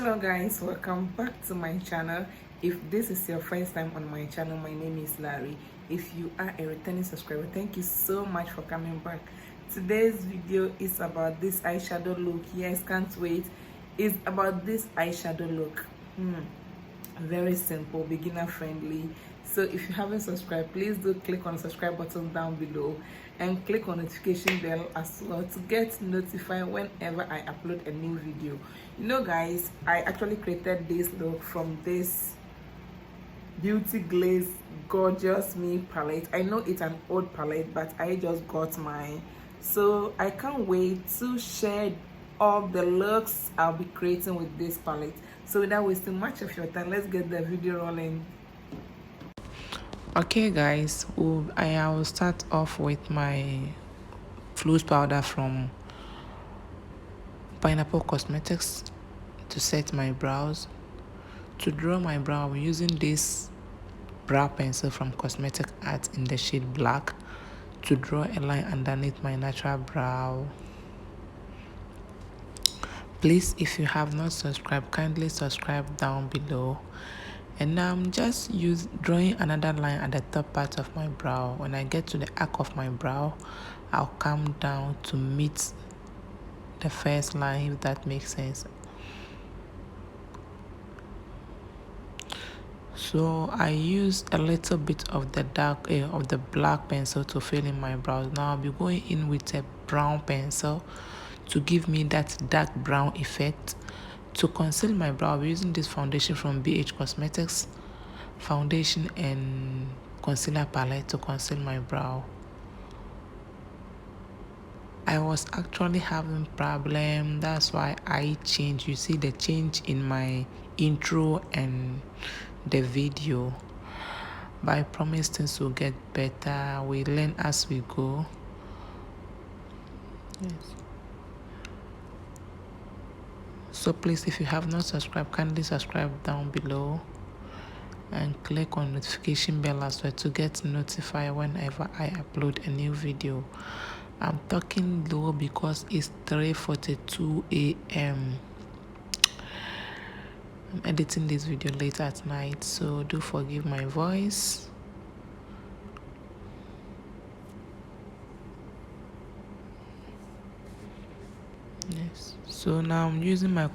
Hello guys, welcome back to my channel. If this is your first time on my channel, my name is Larry. If you are a returning subscriber, thank you so much for coming back. Today's video is about this eyeshadow look. Yes, can't wait. It's about this eyeshadow look. Very simple, beginner friendly. So if you haven't subscribed, please do click on the subscribe button down below and click on notification bell as well to get notified whenever I upload a new video. You know guys, I actually created this look from this Beauty Glaze Gorgeous Me palette. I know it's an old palette, but I just got mine, so I can't wait to share all the looks I'll be creating with this palette. So without wasting much of your time, let's get the video rolling. Okay guys, I will start off with my loose powder from Pineapple Cosmetics to set my brows. To draw my brow, I'm using this brow pencil from Cosmetic Art in the shade black to draw a line underneath my natural brow. Please, if you have not subscribed, kindly subscribe down below. And now I'm just drawing another line at the top part of my brow. When I get to the arc of my brow, I'll come down to meet the first line, if that makes sense. So I use a little bit of the of the black pencil to fill in my brows. Now I'll be going in with a brown pencil to give me that dark brown effect. To conceal my brow, I'll be using this foundation from BH Cosmetics foundation and concealer palette to conceal my brow. I was actually having problem, that's why I changed. You see the change in my intro and the video, but I promise things will get better. We learn as we go. Yes. So please, if you have not subscribed, kindly subscribe down below and click on notification bell as well to get notified whenever I upload a new video. I'm talking low because it's 3:42 a.m. I'm editing this video late at night, so do forgive my voice. Yes. So now I'm using my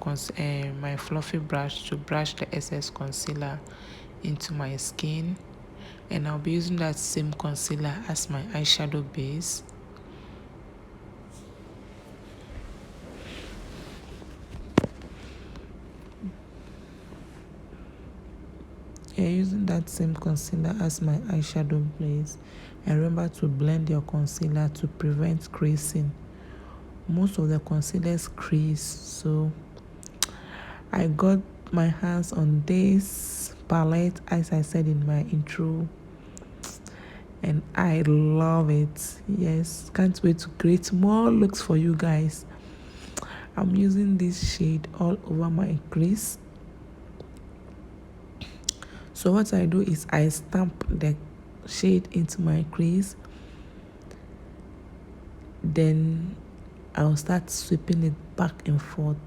my fluffy brush to brush the excess concealer into my skin, and I'll be using that same concealer as my eyeshadow base. Yeah, using that same concealer as my eyeshadow base. And remember to blend your concealer to prevent creasing. Most of the concealers crease, so I got my hands on this palette, as I said in my intro, and I love it. Yes, can't wait to create more looks for you guys. I'm using this shade all over my crease. So what I do is I stamp the shade into my crease, then I'll start sweeping it back and forth.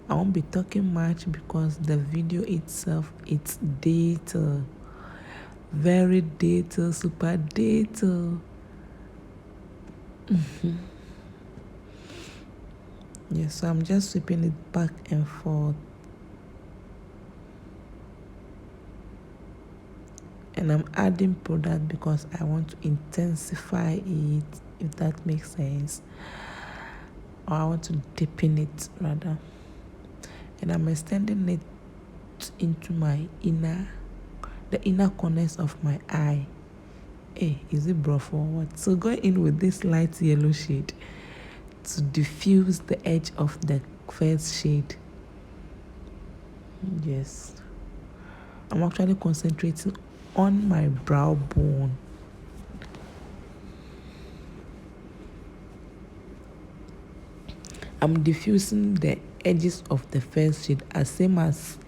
I won't be talking much because the video itself, it's detailed, very detailed, super detailed. Yes, so I'm just sweeping it back and forth, and I'm adding product because I want to intensify it, if that makes sense, or I want to deepen it rather. And I'm extending it into my the inner corners of my eye. Hey, is it brown or what? So go in with this light yellow shade to diffuse the edge of the first shade. Yes, I'm actually concentrating on my brow bone. I'm diffusing the edges of the first shade as same as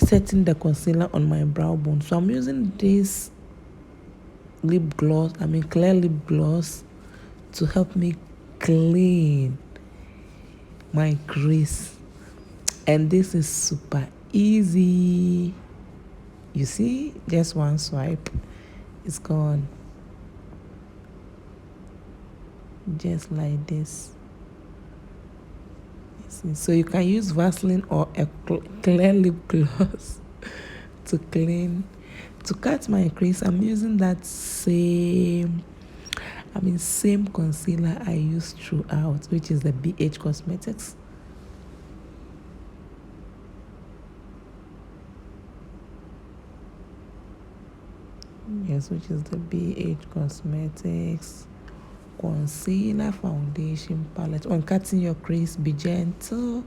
setting the concealer on my brow bone. So I'm using this clear lip gloss to help me clean my crease. And this is super easy. You see, just one swipe, it's gone. Just like this. So you can use Vaseline or a clear lip gloss to cut my crease. I'm using that same concealer I used throughout, which is the BH Cosmetics. Yes, which is the BH Cosmetics concealer foundation palette. When cutting your crease, be gentle.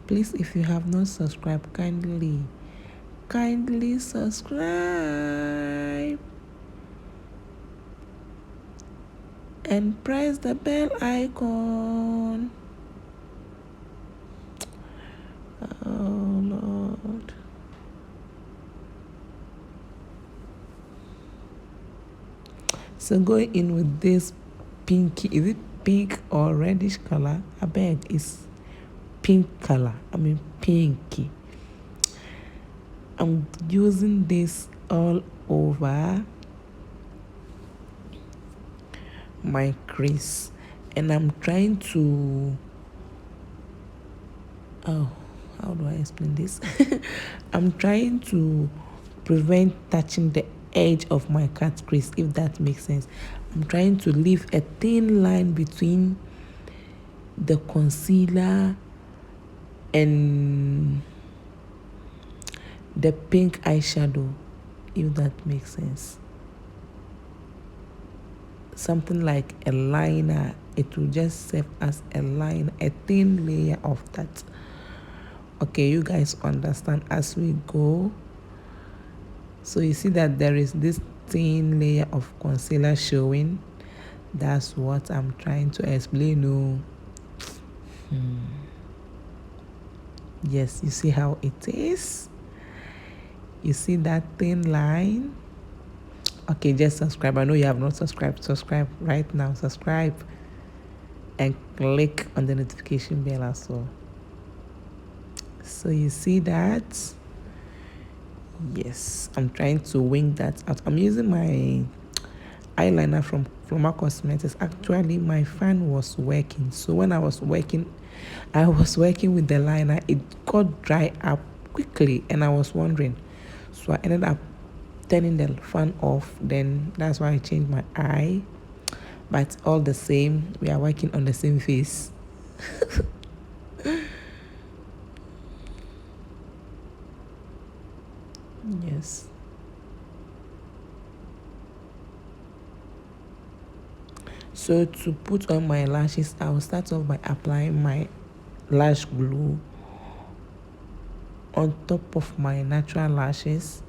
Please, if you have not subscribed, kindly subscribe and press the bell icon. Oh Lord. So going in with this pinky, is it pink or reddish color? I beg, it's pink color. Pinky. I'm using this all over my crease, and I'm trying to how do I explain this? I'm trying to prevent touching the edge of my cut crease, if that makes sense. I'm trying to leave a thin line between the concealer and the pink eyeshadow, if that makes sense. Something like a liner. It will just serve as a line, a thin layer of that. Okay, you guys understand as we go. So you see that there is this thin layer of concealer showing. That's what I'm trying to explain. Yes, you see how it is? You see that thin line? Okay, just subscribe. I know you have not subscribed. Subscribe right now. Subscribe and click on the notification bell as well. So you see that? Yes, I'm trying to wing that out. I'm using my eyeliner from Floma Cosmetics. Actually, my fan was working. So when I was working with the liner. It got dry up quickly, and I was wondering. So I ended up turning the fan off. Then that's why I changed my eye. But all the same, we are working on the same face. Yes. So to put on my lashes, I will start off by applying my lash glue on top of my natural lashes,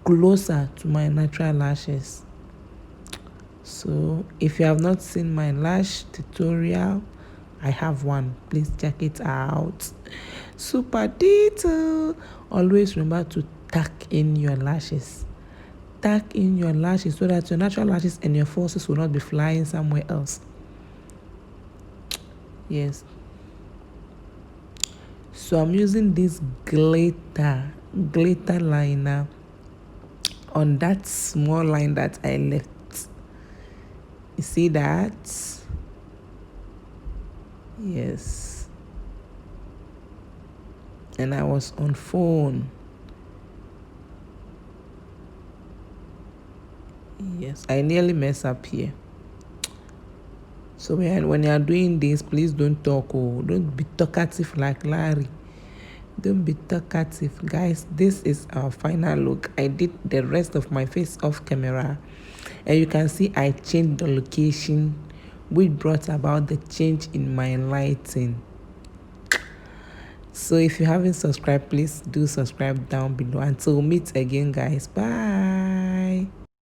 closer to my natural lashes. So if you have not seen my lash tutorial, I have one. Please check it out. Super detail. Always remember to tuck in your lashes. Tuck in your lashes so that your natural lashes and your falsies will not be flying somewhere else. Yes. So I'm using this glitter liner on that small line that I left. You see that? Yes. And I was on phone. Yes, I nearly mess up here. So when you are doing this, please don't talk. Don't be talkative like Larry. Don't be talkative, guys. This is our final look. I did the rest of my face off camera, and you can see I changed the location, which brought about the change in my lighting. So if you haven't subscribed, please do subscribe down below. Until we meet again, guys. Bye.